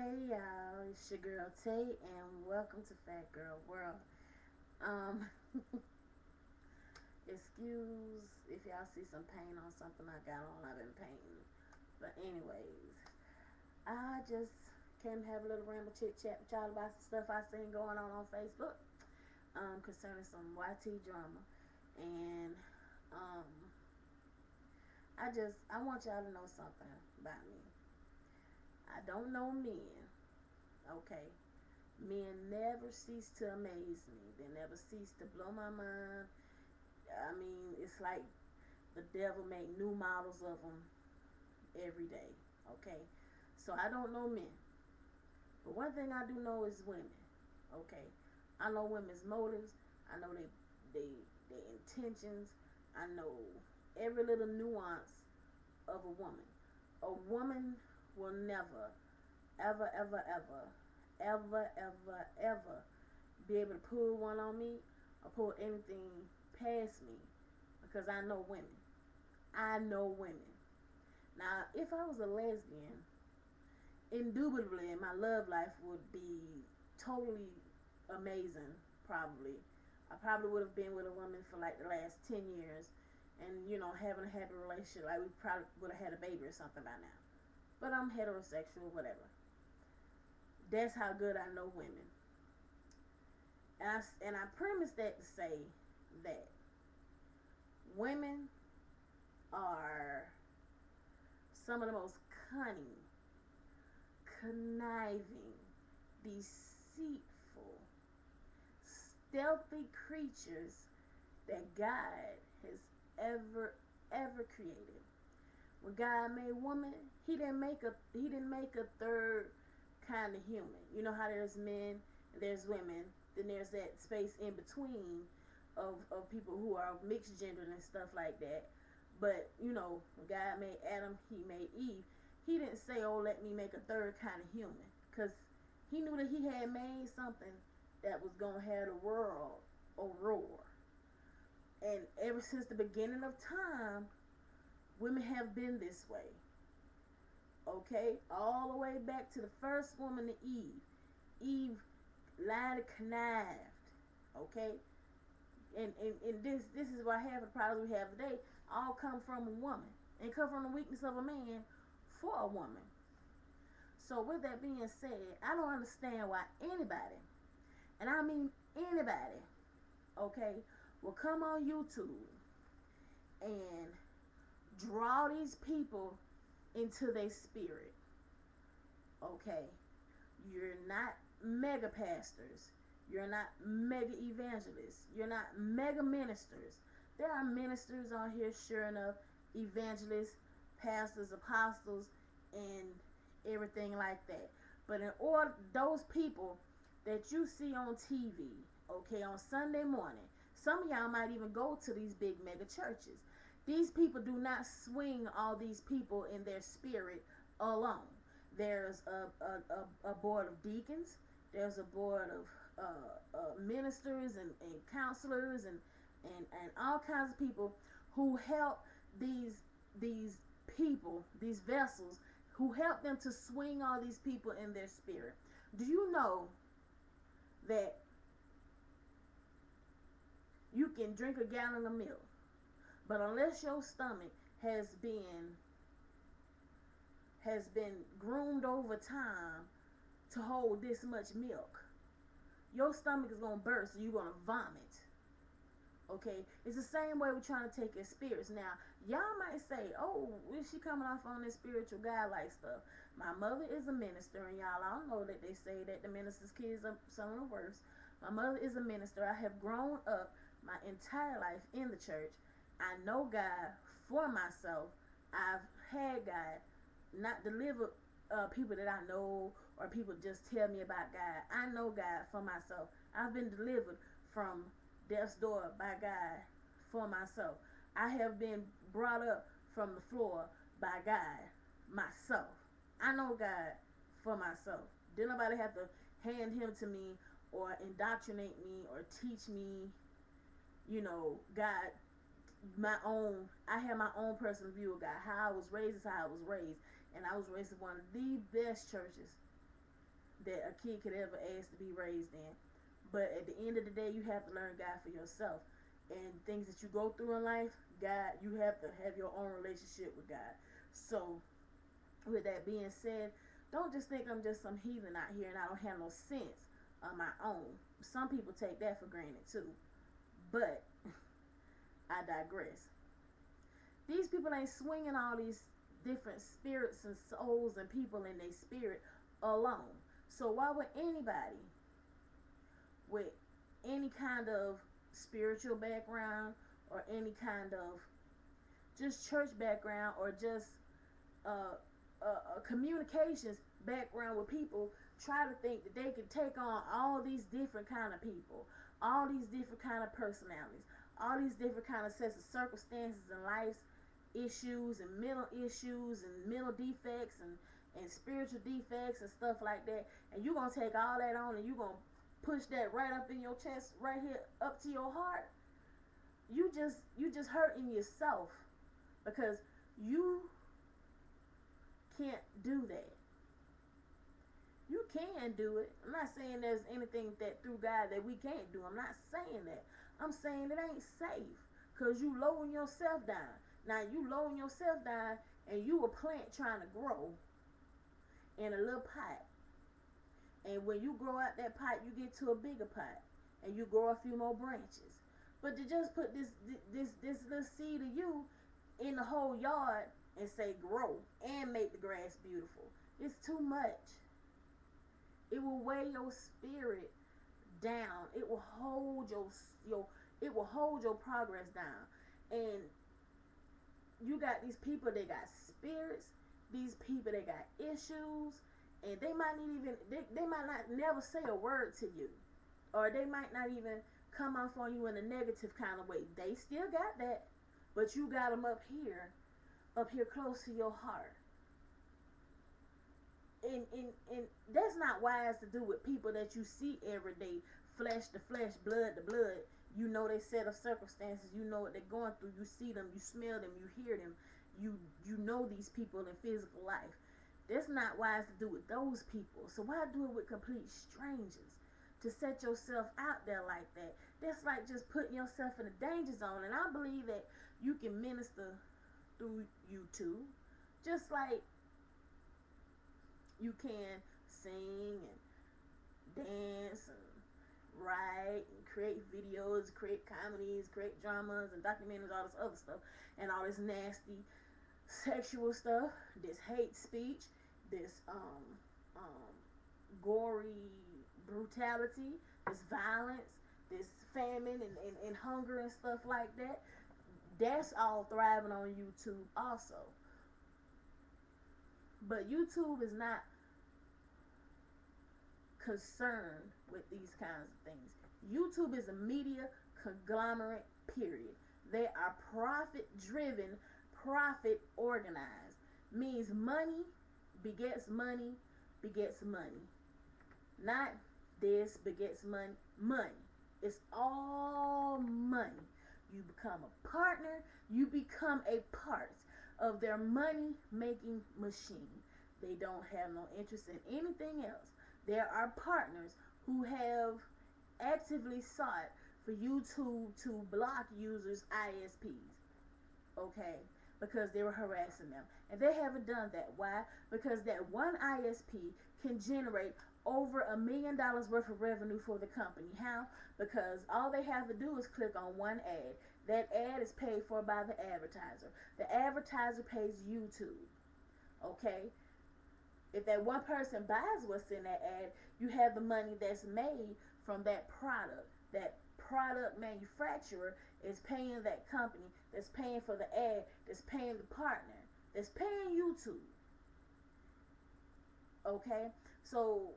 Hey y'all, it's your girl Tay, and welcome to Fat Girl World. Um, excuse if y'all see some paint on something I got on. I've been painting, but anyways, I just came to have a little ramble chit chat with y'all about some stuff I seen going on Facebook, concerning some YT drama, and um, I want y'all to know something about me. I don't know men, okay? Men never cease to amaze me. They never cease to blow my mind. I mean, it's like the devil make new models of them every day. Okay, so I don't know men, but one thing I do know is women. Okay, I know women's motives. I know they their intentions. I know every little nuance of a woman. A woman will never, ever, ever, ever, ever, ever, ever be able to pull one on me or pull anything past me because I know women. I know women. Now, if I was a lesbian, indubitably my love life would be totally amazing, probably. I probably would have been with a woman for like the last 10 years and, having a happy relationship. Like we probably would have had a baby or something by now. But I'm heterosexual, whatever. That's how good I know women. And I premise that to say that women are some of the most cunning, conniving, deceitful, stealthy creatures that God has ever created. When God made woman, he didn't make a third kind of human. You know how there's men and there's women, then there's that space in between of people who are mixed gender and stuff like that. But when God made Adam, he made Eve. He didn't say, "Oh, let me make a third kind of human," because he knew that he had made something that was gonna have the world a roar. And ever since the beginning of time, women have been this way. Okay, all the way back to the first woman, to Eve. Eve lied and connived. Okay, and this is why half the problems we have today all come from a woman and come from the weakness of a man for a woman. So with that being said, I don't understand why anybody, and I mean anybody, okay, will come on YouTube and draw these people into their spirit. Okay, you're not mega pastors. You're not mega evangelists. You're not mega ministers. There are ministers on here, sure enough, evangelists, pastors, apostles, and everything like that. But in order, those people that you see on TV, okay, on Sunday morning, some of y'all might even go to these big mega churches. These people do not swing all these people in their spirit alone. There's a board of deacons. There's a board of ministers and counselors and all kinds of people who help these people, these vessels, who help them to swing all these people in their spirit. Do you know that you can drink a gallon of milk, but unless your stomach has been groomed over time to hold this much milk, your stomach is gonna burst and you're gonna vomit. Okay, it's the same way we're trying to take in spirits. Now, y'all might say, "Oh, is she coming off on this spiritual guy like stuff?" My mother is a minister, and y'all all know that they say that the minister's kids are some of the worst. My mother is a minister. I have grown up my entire life in the church. I know God for myself. I've had God not deliver people that I know or people just tell me about God. I know God for myself. I've been delivered from death's door by God for myself. I have been brought up from the floor by God myself. I know God for myself. Didn't nobody have to hand him to me or indoctrinate me or teach me, God, I have my own personal view of God. How I was raised is how I was raised. And I was raised in one of the best churches. that a kid could ever ask to be raised in. But at the end of the day, you have to learn God for yourself. And things that you go through in life, God, you have to have your own relationship with God. So, with that being said, don't just think I'm just some heathen out here and I don't have no sense of my own. Some people take that for granted too. But, I digress. These people ain't swinging all these different spirits and souls and people in their spirit alone. So why would anybody with any kind of spiritual background or any kind of just church background or just communications background with people try to think that they can take on all these different kind of people, all these different kind of personalities, all these different kind of sets of circumstances in life's issues and mental issues and mental defects and spiritual defects and stuff like that, and you're gonna take all that on and you're gonna push that right up in your chest, right here up to your heart. You just hurting yourself because you can't do that. You can do it. I'm not saying there's anything that through God that we can't do. I'm not saying that. I'm saying it ain't safe because you lowering yourself down. Now you lowering yourself down and you a plant trying to grow in a little pot. And when you grow out that pot, you get to a bigger pot and you grow a few more branches. But to just put this little seed of you in the whole yard and say grow and make the grass beautiful, it's too much. It will weigh your spirit down. It will hold it will hold your progress down. And you got these people that got spirits, these people that got issues, and they might not even they might not never say a word to you, or they might not even come off on you in a negative kind of way. They still got that, but you got them up here close to your heart. And that's not wise to do with people that you see every day, flesh to flesh, blood to blood. You know they set of circumstances. You know what they're going through. You see them, you smell them, you hear them. You know these people in physical life. That's not wise to do with those people. So why do it with complete strangers? To set yourself out there like that. That's like just putting yourself in a danger zone. And I believe that you can minister through YouTube. Just like you can sing and dance and write and create videos, create comedies, create dramas and documentaries, all this other stuff, and all this nasty sexual stuff, this hate speech, this gory brutality, this violence, this famine and hunger and stuff like that. That's all thriving on YouTube also. But YouTube is not concerned with these kinds of things. YouTube is a media conglomerate, period. They are profit driven, profit organized. Means money begets money begets money. Not this begets money. Money. It's all money. You become a partner, you become a part of their money making machine. They don't have no interest in anything else. There are partners who have actively sought for YouTube to block users' ISPs, okay, because they were harassing them. And they haven't done that. Why? Because that one ISP can generate over $1 million worth of revenue for the company. How? Because all they have to do is click on one ad. That ad is paid for by the advertiser. The advertiser pays YouTube. Okay? If that one person buys what's in that ad, you have the money that's made from that product. That product manufacturer is paying that company, that's paying for the ad, that's paying the partner, that's paying YouTube. Okay? So,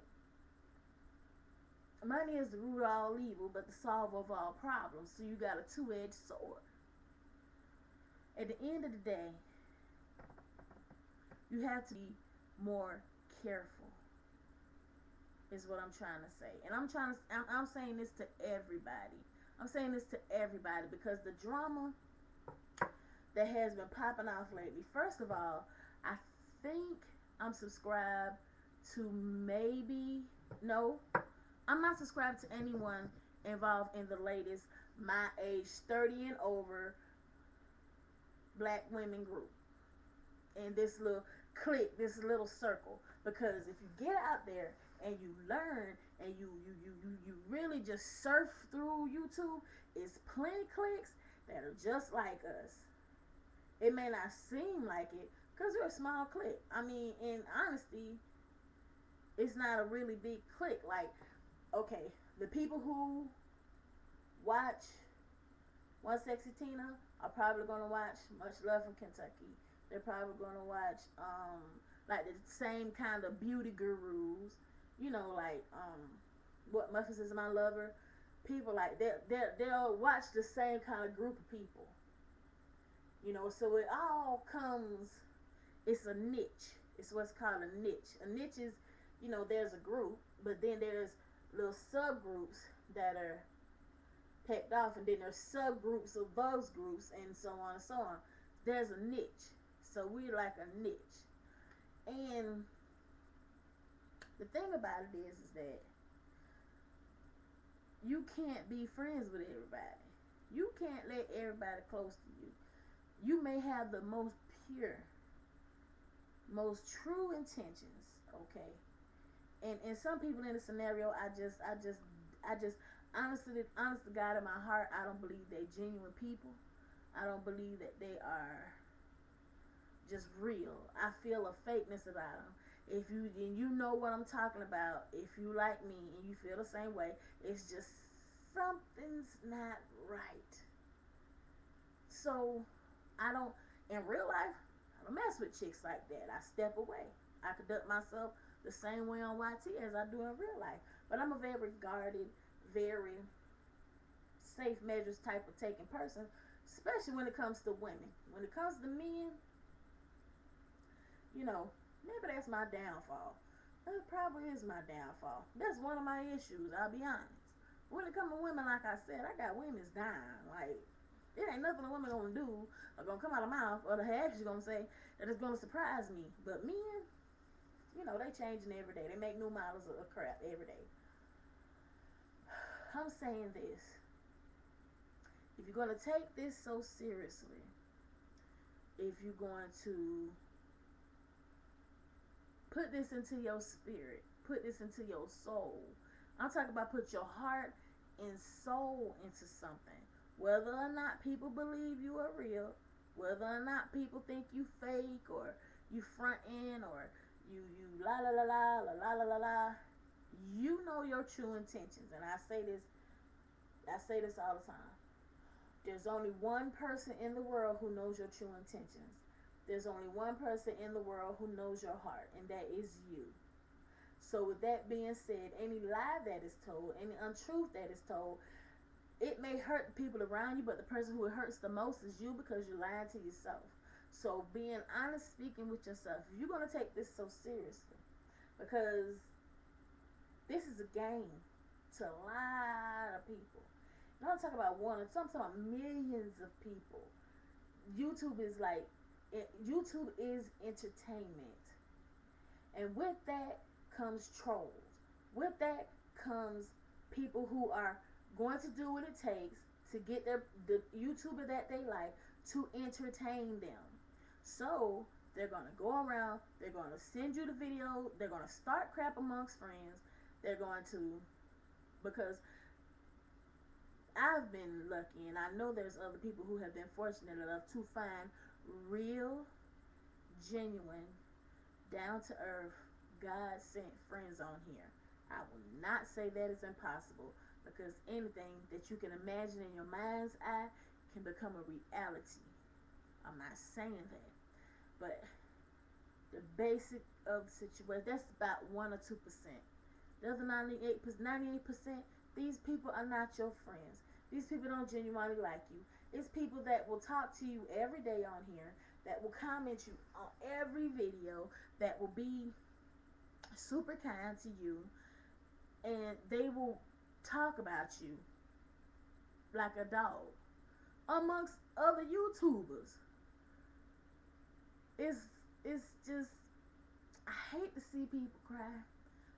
money is the root of all evil, but the solver of all problems. So you got a two-edged sword. At the end of the day, you have to be more careful, is what I'm trying to say. And I'm saying this to everybody. I'm saying this to everybody because the drama that has been popping off lately. First of all, I think I'm subscribed to maybe, no, I'm not subscribed to anyone involved in the latest my age 30 and over black women group in this little clique, this little circle. Because if you get out there and you learn and you really just surf through YouTube, it's plenty cliques that are just like us. It may not seem like it because they're a small clique. I mean, in honesty, it's not a really big clique. Like, okay, the people who watch One Sexy Tina are probably gonna watch Much Love from Kentucky. They're probably gonna watch like the same kind of beauty gurus, you know, like What Muffins Is My Lover. People like they'll watch the same kind of group of people, you know. So it all comes. It's a niche. It's what's called a niche. A niche is, you know, there's a group, but then there's little subgroups that are pecked off, and then there's subgroups of those groups, and so on and so on. There's a niche. So we're like a niche. And the thing about it is that you can't be friends with everybody. You can't let everybody close to you. You may have the most pure, most true intentions, okay? And some people in the scenario, I just honest to God, in my heart, I don't believe they genuine people. I don't believe that they are just real. I feel a fakeness about them. If you know what I'm talking about, if you like me and you feel the same way, it's just something's not right. So I don't, in real life, I don't mess with chicks like that. I step away. I conduct myself the same way on YT as I do in real life. But I'm a very guarded, very safe measures type of taking person, especially when it comes to women. When it comes to men, you know, maybe that's my downfall. That probably is my downfall. That's one of my issues, I'll be honest. When it comes to women, like I said, I got women's dying. Like, it ain't nothing a woman gonna do or gonna come out of her mouth or her actions gonna say that it's gonna surprise me. But men, you know, they changing every day. They make new models of crap every day. I'm saying this. If you're gonna take this so seriously, if you're going to put this into your spirit, put this into your soul. I'm talking about put your heart and soul into something. Whether or not people believe you are real, whether or not people think you fake or you front end or you la la la la la la la la la, you know your true intentions. And I say this all the time. There's only one person in the world who knows your true intentions. There's only one person in the world who knows your heart, and that is you. So with that being said, any lie that is told, any untruth that is told, it may hurt the people around you, but the person who it hurts the most is you because you're lying to yourself. So being honest, speaking with yourself, if you're going to take this so seriously, because this is a game to a lot of people. And I'm talking about one, I'm talking about millions of people. YouTube is like, YouTube is entertainment. And with that comes trolls. With that comes people who are going to do what it takes to get the YouTuber that they like to entertain them. So they're going to go around, they're going to send you the video, they're going to start crap amongst friends, they're going to, because I've been lucky, and I know there's other people who have been fortunate enough to find real, genuine, down-to-earth, God-sent friends on here. I will not say that is impossible, because anything that you can imagine in your mind's eye can become a reality. I'm not saying that, but the basic of the situation, that's about 1 or 2%. The other 98%, these people are not your friends. These people don't genuinely like you. It's people that will talk to you every day on here, that will comment you on every video, that will be super kind to you, and they will talk about you like a dog amongst other YouTubers. It's just, I hate to see people cry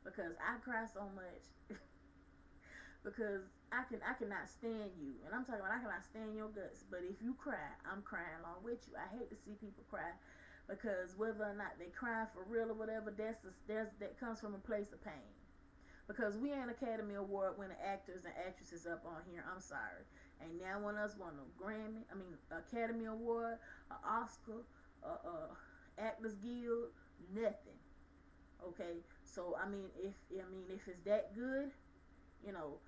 because I cry so much because I cannot stand you, and I'm talking about I cannot stand your guts. But if you cry, I'm crying along with you. I hate to see people cry because whether or not they cry for real or whatever, that comes from a place of pain. Because we ain't Academy Award winning actors and actresses up on here. I'm sorry. Ain't now one of us won no Academy Award, a Oscar, Actors Guild, nothing. Okay, so if it's that good, you know,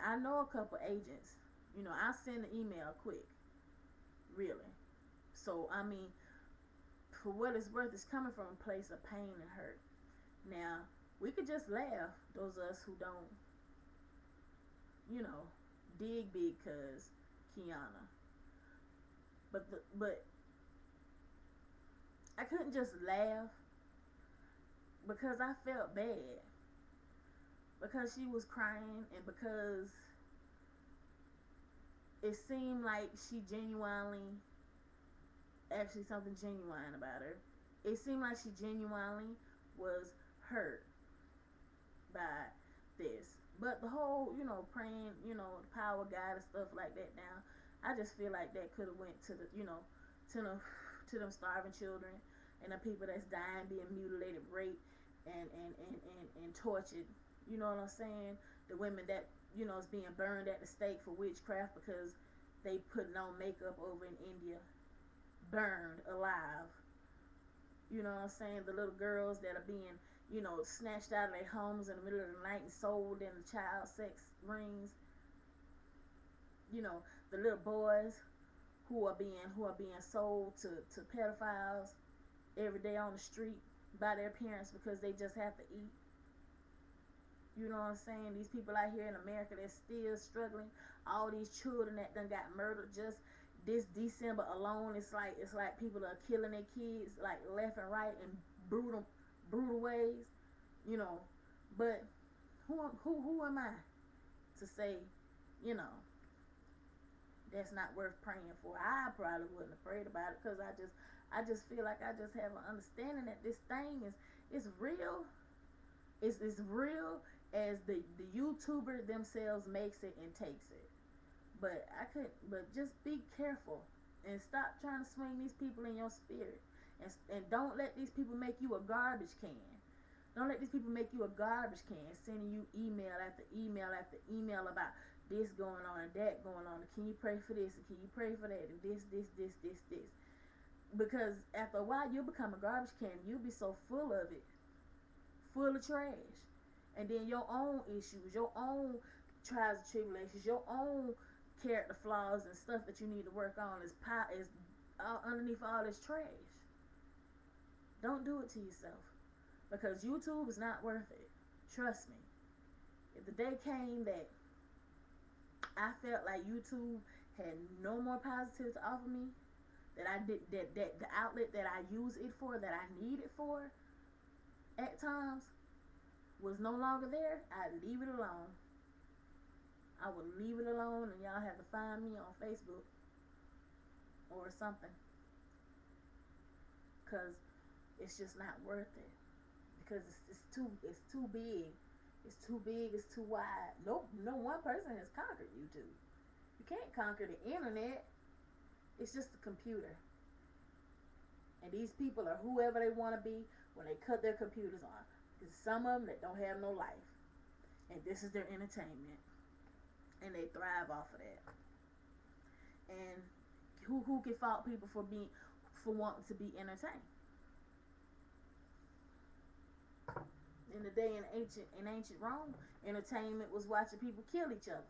I know a couple agents. You know, I'll send an email quick, really. So for what it's worth, it's coming from a place of pain and hurt. Now, we could just laugh, those of us who don't, you know, dig big cuz Kiana. But I couldn't just laugh because I felt bad. Because she was crying and because it seemed like she genuinely, actually something genuine about her. It seemed like she genuinely was hurt by this. But the whole, praying, the power of God and stuff like that now, I just feel like that could have went to the, to them starving children and the people that's dying, being mutilated, raped, and tortured. You know what I'm saying? The women that, is being burned at the stake for witchcraft because they putting on makeup over in India, burned alive. You know what I'm saying? The little girls that are being, snatched out of their homes in the middle of the night and sold in the child sex rings. The little boys who are being sold to pedophiles every day on the street by their parents because they just have to eat. You know what I'm saying? These people out here in America that's still struggling. All these children that done got murdered just this December alone. It's like people are killing their kids like left and right in brutal ways. But who am I to say, that's not worth praying for? I probably wouldn't have prayed about it because I just feel like I just have an understanding that this thing is real. It's real as the YouTuber themselves makes it and takes it. But just be careful and stop trying to swing these people in your spirit. And don't let these people make you a garbage can. Don't let these people make you a garbage can, sending you email after email after email about this going on and that going on. And can you pray for this? And can you pray for that? And this. Because after a while, you'll become a garbage can. You'll be so full of it, full of trash. And then your own issues, your own trials and tribulations, your own character flaws and stuff that you need to work on is underneath all this trash. Don't do it to yourself. Because YouTube is not worth it. Trust me. If the day came that I felt like YouTube had no more positive to offer me, that the outlet that I use it for, that I need it for, at times, was no longer there, I'd leave it alone. I would leave it alone, and y'all have to find me on Facebook or something, cause it's just not worth it. Because it's too big. It's too big. It's too wide. Nope, no one person has conquered YouTube. You can't conquer the internet. It's just a computer. And these people are whoever they want to be when they cut their computers on. There's some of them that don't have no life. And this is their entertainment. And they thrive off of that. And who can fault people for wanting to be entertained? In the day in ancient Rome, entertainment was watching people kill each other.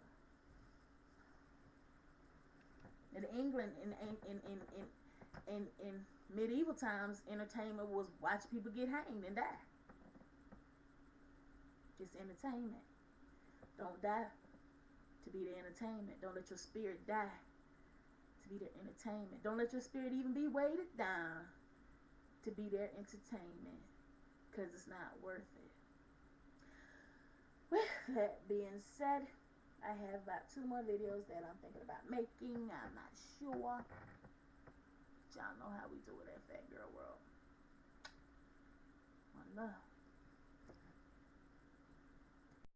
In England, in medieval times, entertainment was watching people get hanged and die. It's entertainment. Don't die to be the entertainment. Don't let your spirit die to be their entertainment. Don't let your spirit even be weighted down to be their entertainment, because it's not worth it. With that being said, I have about 2 more videos that I'm thinking about making. I'm not sure. Y'all know how we do it at Fat Girl World. love.